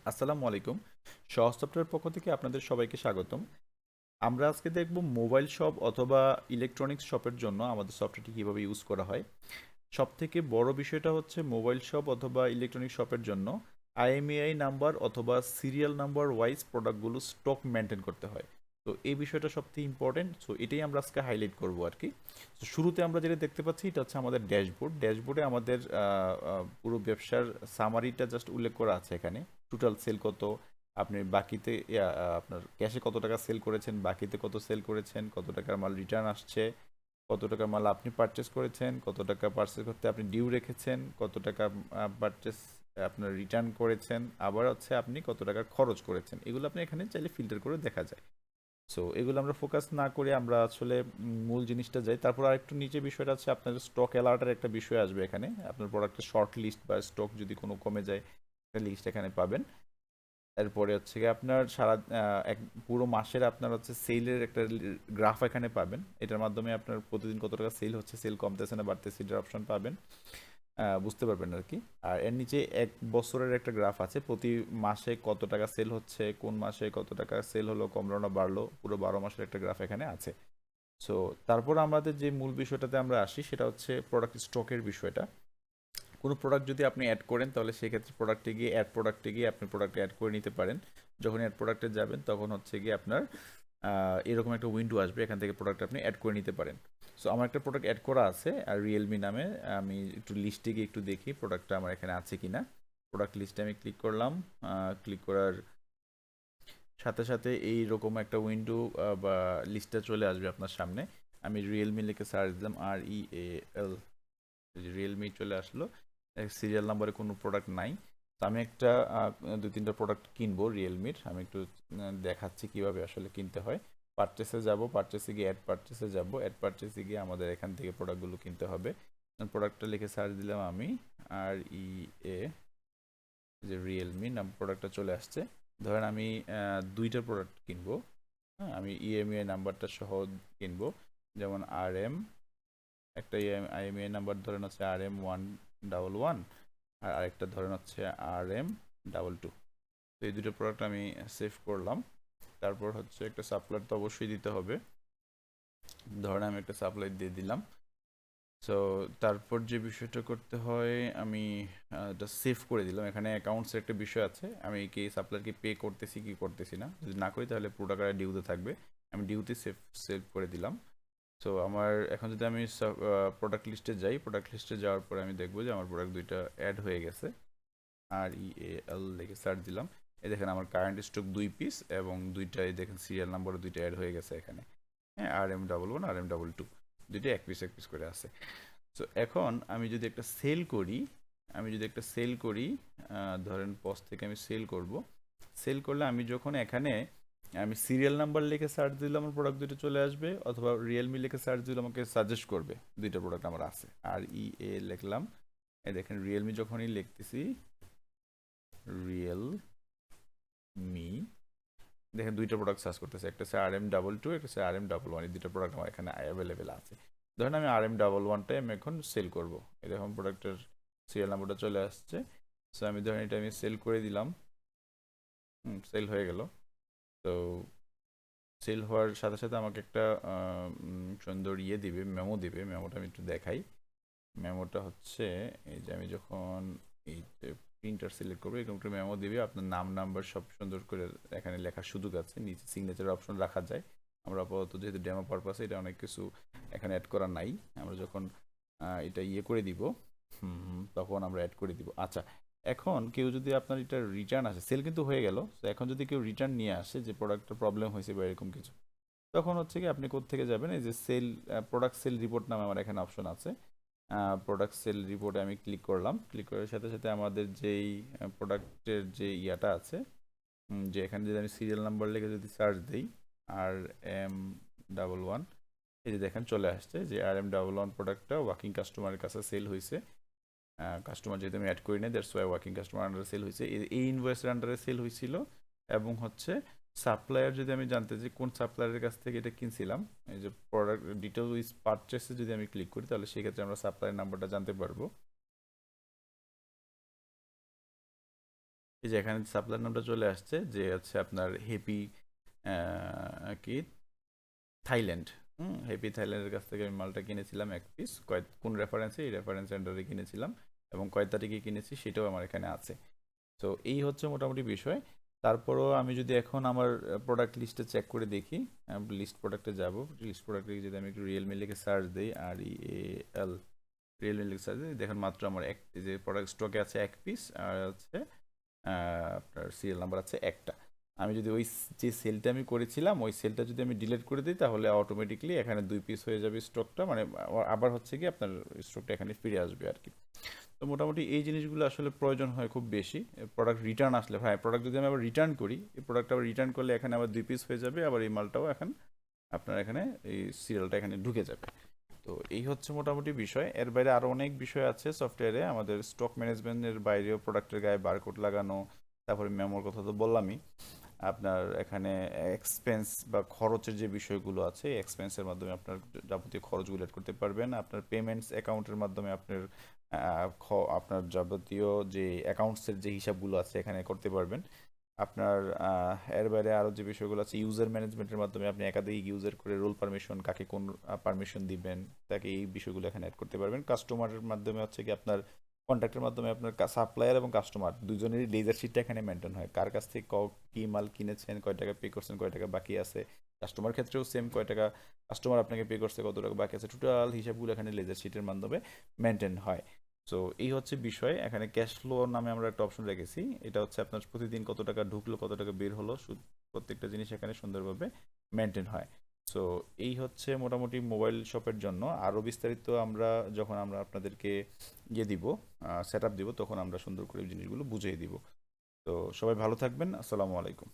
আসসালামু আলাইকুম। সহজ সফটওয়্যার পক্ষ থেকে আপনাদের সবাইকে স্বাগতম। আমরা আজকে দেখব মোবাইল শপ অথবা ইলেকট্রনিক্স শপের জন্য আমাদের সফটওয়্যারটি কীভাবে ইউজ করা হয়। সবথেকে বড় বিষয়টা হচ্ছে মোবাইল শপ অথবা ইলেকট্রনিক্স শপের জন্য আইএমইআই নাম্বার অথবা সিরিয়াল নাম্বার ওয়াইজ প্রোডাক্টগুলো স্টক মেনটেন করতে হয়। তো এই বিষয়টা সবথেকে ইম্পর্টেন্ট, সো এটাই আমরা আজকে হাইলাইট করবো আর কি। তো শুরুতে আমরা যেটা দেখতে পাচ্ছি এটা হচ্ছে আমাদের ড্যাশবোর্ডে আমাদের পুরো ব্যবসার সামারিটা জাস্ট উল্লেখ করা আছে এখানে। টোটাল সেল কত, আপনি বাকিতে আপনার ক্যাশে কত টাকা সেল করেছেন, বাকিতে কত সেল করেছেন, কত টাকার মাল রিটার্ন আসছে, কত টাকার মাল আপনি পারচেস করেছেন, কত টাকা পারচেস করতে আপনি ডিউ রেখেছেন, কত টাকা পারচেস আপনার রিটার্ন করেছেন, আবার হচ্ছে আপনি কত টাকা খরচ করেছেন। এগুলো আপনি এখানে চাইলে ফিল্টার করে দেখা যায়। সো এগুলো আমরা ফোকাস না করে আমরা আসলে মূল জিনিসটা যাই। তারপর আরেকটু নিচে বিষয়টা আছে, আপনার স্টক অ্যালার্টের একটা বিষয় আসবে এখানে। আপনার প্রোডাক্টের শর্ট লিস্ট বা স্টক যদি কোনো কমে যায়, একটা লিস্ট এখানে পাবেন। এরপরে হচ্ছে গিয়ে আপনার সারা এক পুরো মাসের আপনার হচ্ছে সেলের একটা গ্রাফ এখানে পাবেন। এটার মাধ্যমে আপনার প্রতিদিন কত টাকা সেল হচ্ছে, সেল কমতেছে না বাড়তেছে, এটার অপশন পাবেন। বুঝতে পারবেন আর কি। আর এর নিচে এক বছরের একটা গ্রাফ আছে, প্রতি মাসে কত টাকা সেল হচ্ছে, কোন মাসে কত টাকা সেল হলো, কমলো না বাড়লো, পুরো 12 মাসের একটা গ্রাফ এখানে আছে। সো তারপর আমাদের যে মূল বিষয়টাতে আমরা আসি সেটা হচ্ছে প্রোডাক্ট স্টকের বিষয়টা। কোনো প্রোডাক্ট যদি আপনি অ্যাড করেন তাহলে সেক্ষেত্রে প্রোডাক্টে গিয়ে আপনি প্রোডাক্ট অ্যাড করে নিতে পারেন। যখন অ্যাড প্রোডাক্টে যাবেন তখন হচ্ছে গিয়ে আপনার এরকম একটা উইন্ডো আসবে, এখান থেকে প্রোডাক্ট আপনি অ্যাড করে নিতে পারেন। সো আমার একটা প্রোডাক্ট অ্যাড করা আছে আর রিয়েলমি নামে। আমি একটু লিস্টে গিয়ে একটু দেখি প্রোডাক্টটা আমার এখানে আছে কিনা। প্রোডাক্ট লিস্টে আমি ক্লিক করলাম। ক্লিক করার সাথে সাথে এইরকম একটা উইন্ডো বা লিস্টটা চলে আসবে আপনার সামনে। আমি রিয়েলমি লিখে সার্চ দিলাম, REAL, রিয়েলমি চলে আসলো। সিরিয়াল নাম্বারে কোনো প্রোডাক্ট নাই। তো আমি একটা দুই তিনটা প্রোডাক্ট কিনবো রিয়েলমির। আমি একটু দেখাচ্ছি কিভাবে আসলে কিনতে হয়। পারচেসে যাব, পারচেসে গিয়ে অ্যাড পারচেসে যাব, অ্যাড পারচেসে গিয়ে আমাদের এখান থেকে প্রোডাক্টগুলো কিনতে হবে। প্রোডাক্টটা লিখে সার্চ দিলাম আমি, REA, যে রিয়েলমি নাম প্রোডাক্টটা চলে আসছে। ধরেন আমি দুইটা প্রোডাক্ট কিনবো। হ্যাঁ, আমি ইএমআই নাম্বারটা সহ কিনবো। যেমন একটা IMEI নাম্বার ধরেন হচ্ছে RM111, আর আরেকটা ধরেন হচ্ছে RM22। তো এই দুটো প্রোডাক্ট আমি সেভ করলাম। তারপর হচ্ছে একটা সাপ্লায়ার তো অবশ্যই দিতে হবে। ধরেন আমি একটা সাপ্লাই দিয়ে দিলাম। সো তারপর যে বিষয়টা করতে হয়, আমি এটা সেভ করে দিলাম। এখানে অ্যাকাউন্টসের একটা বিষয় আছে, আমি কি সাপ্লায়ারকে পে করতেছি কি করতেছি না। যদি না করি তাহলে পুরো টাকাটা ডিউতে থাকবে। আমি ডিউতে সেভ করে দিলাম। সো আমার এখন যদি আমি প্রোডাক্ট লিস্টে যাই, প্রোডাক্ট লিস্টে যাওয়ার পরে আমি দেখবো যে আমার প্রোডাক্ট দুইটা অ্যাড হয়ে গেছে। REAL লিখে সার্চ দিলাম। এই দেখেন আমার কারেন্ট স্টক 2 পিস এবং দুইটাই দেখেন সিরিয়াল নাম্বারও দুইটা অ্যাড হয়ে গেছে এখানে। হ্যাঁ, RM11, RM22, দুইটা এক পিস এক পিস করে আছে। সো এখন আমি যদি একটা সেল করি, ধরেন পজ থেকে আমি সেল করব। সেল করলে আমি যখন এখানে আমি সিরিয়াল নাম্বার লিখে সার্চ দিলে আমার প্রোডাক্ট দুটো চলে আসবে, অথবা রিয়েলমি লিখে সার্চ দিলে আমাকে সাজেস্ট করবে দুইটা প্রোডাক্ট আমার আছে। লিখলাম। এই দেখেন রিয়েলমি যখনই লিখতেছি, রিয়েলমি, দেখেন দুইটা প্রোডাক্ট সার্চ করতেছে, একটা হচ্ছে RM22, একটা হচ্ছে RM11। এই দুইটা প্রোডাক্ট আমার এখানে অ্যাভেলেবেল আছে। ধরেন আমি RM11টাই আমি এখন সেল করব। এই দেখুন প্রোডাক্টের সিরিয়াল নাম্বারটা চলে আসছে। সো আমি ধরেন এটা আমি সেল করে দিলাম। সেল হয়ে গেল। তো সেল হওয়ার সাথে সাথে আমাকে একটা সুন্দর দিবে, মেমো দিবে। মেমোটা আমি একটু দেখাই। মেমোটা হচ্ছে এই যে আমি যখন এই প্রিন্টার সিলেক্ট করবো, এরকম একটা মেমো দিবে। আপনার নাম নাম্বার সব সুন্দর করে এখানে লেখার সুযোগ আছে, নিচে সিগনেচার অপশন রাখা যায়। আমরা আপাতত যেহেতু ডেমো পারপাসে এটা অনেক কিছু এখানে অ্যাড করা নাই। আমরা যখন এটা করে দিব, তখন আমরা অ্যাড করে দিব। আচ্ছা, এখন কেউ যদি আপনার এটা রিটার্ন আসে, সেল কিন্তু হয়ে গেল, তো এখন যদি কেউ রিটার্ন নিয়ে আসে যে প্রোডাক্টটা প্রবলেম হয়েছে বা এরকম কিছু, তখন হচ্ছে কি আপনি কোত্থেকে যাবেন, এই যে প্রোডাক্ট সেল রিপোর্ট নামে আমার এখানে অপশন আছে। প্রোডাক্ট সেল রিপোর্টে আমি ক্লিক করলাম। ক্লিক করার সাথে সাথে আমাদের যেই প্রোডাক্টের যে ইয়াটা আছে, যে এখানে যদি আমি সিরিয়াল নাম্বার লিখে যদি সার্চ দিই, RM11, এই যে দেখেন চলে আসছে যে RM11 প্রোডাক্টটা ওয়ার্কিং কাস্টমারের কাছে সেল হয়েছে। কাস্টমার যেহেতু আমি অ্যাড করি না, দ্যাটস ওয়াই ওয়ার্কিং কাস্টমার আন্ডারে সেল হয়েছে, এই ইনভয়েসের আন্ডারে সেল হয়েছিল। এবং হচ্ছে সাপ্লায়ার যদি আমি জানতে চাই কোন সাপ্লায়ারের কাছ থেকে এটা কিনছিলাম, এই যে প্রোডাক্ট ডিটেল উইথ পারচেসে যদি আমি ক্লিক করি তাহলে সেক্ষেত্রে আমরা সাপ্লায়ার নাম্বারটা জানতে পারবো। এই যে এখানে সাপ্লায়ার নামটা চলে আসছে যে হচ্ছে আপনার হেপি কি থাইল্যান্ড। হেপি থাইল্যান্ডের কাছ থেকে আমি মালটা কিনেছিলাম এক পিস, কোন রেফারেন্সে, এই রেফারেন্স সেন্টারে কিনেছিলাম এবং কয় তারিখে কিনেছি সেটাও আমার এখানে আছে। তো এই হচ্ছে মোটামুটি বিষয়। তারপরও আমি যদি এখন আমার প্রোডাক্ট লিস্টে চেক করে দেখি, লিস্ট প্রোডাক্টে যাব, লিস্ট প্রোডাক্টে যদি আমি একটু রিয়েলমি লিখে সার্চ দিই, আর ই এ এল, রিয়েলমি লিখে সার্চ দিই, দেখেন মাত্র আমার এক, যে প্রোডাক্ট স্টকে আছে এক পিস, আর হচ্ছে আপনার সিরিয়াল নাম্বার আছে একটা। আমি যদি ওই যে সেলটা আমি করেছিলাম ওই সেলটা যদি আমি ডিলিট করে দিই তাহলে অটোমেটিকলি এখানে 2 পিস হয়ে যাবে স্টকটা, মানে আবার হচ্ছে কি আপনার স্টকটা এখানে ফিরে আসবে আর কি। তো মোটামুটি এই জিনিসগুলো আসলে প্রয়োজন হয় খুব বেশি। প্রোডাক্ট রিটার্ন আসলে, ভাই প্রোডাক্ট যদি আমি আবার রিটার্ন করি, এই প্রোডাক্ট আবার রিটার্ন করলে এখানে আবার 2 পিস হয়ে যাবে, আবার এই মালটাও এখন আপনার এখানে এই সিরিয়ালটা এখানে ঢুকে যাবে। তো এই হচ্ছে মোটামুটি বিষয়। এর বাইরে আরও অনেক বিষয় আছে সফটওয়্যারে, আমাদের স্টক ম্যানেজমেন্টের বাইরেও প্রোডাক্টের গায়ে বারকোড লাগানো, তারপরে মেমোর কথা তো বললামই। আপনার এখানে এক্সপেন্স বা খরচের যে বিষয়গুলো আছে, এক্সপেন্সের মাধ্যমে আপনার যাবতীয় খরচগুলো অ্যাড করতে পারবেন। আপনার পেমেন্টস অ্যাকাউন্টের মাধ্যমে আপনার আপনার যাবতীয় যে অ্যাকাউন্টসের যে হিসাবগুলো আছে এখানে করতে পারবেন। আপনার এর বাইরে আরও যে বিষয়গুলো আছে, ইউজার ম্যানেজমেন্টের মাধ্যমে আপনি একাধিক ইউজার করে রোল পারমিশন, কাকে কোন পারমিশন দিবেন, তাকে এই বিষয়গুলো এখানে অ্যাড করতে পারবেন। কাস্টমারের মাধ্যমে হচ্ছে কি আপনার কন্ট্যাক্টের মাধ্যমে আপনার সাপ্লায়ার এবং কাস্টমার দুজনেরই লেজার শিটটা এখানে মেনটেন হয়, কার কাছ থেকে কি মাল কিনেছেন, কয় টাকা পে করছেন, কয় টাকা বাকি আছে। কাস্টমার ক্ষেত্রেও সেম, কয় টাকা কাস্টমার আপনাকে পে করছে, কত টাকা বাকি আছে, টোটাল হিসাবগুলো এখানে লেজার শিটের মাধ্যমে মেনটেন হয়। সো এই হচ্ছে বিষয়। এখানে ক্যাশ ফ্লো নামে আমরা একটা অপশন রেখেছি, এটা হচ্ছে আপনার প্রতিদিন কত টাকা ঢুকলো, কত টাকা বের হলো, প্রত্যেকটা জিনিস এখানে সুন্দরভাবে মেনটেন হয়। সো এই হচ্ছে মোটামুটি মোবাইল শপের জন্য। আরও বিস্তারিত আমরা যখন আমরা আপনাদেরকে দিব, সেট আপ দিব, তখন আমরা সুন্দর করে জিনিসগুলো বুঝিয়ে দিব। তো সবাই ভালো থাকবেন, আসসালামু আলাইকুম।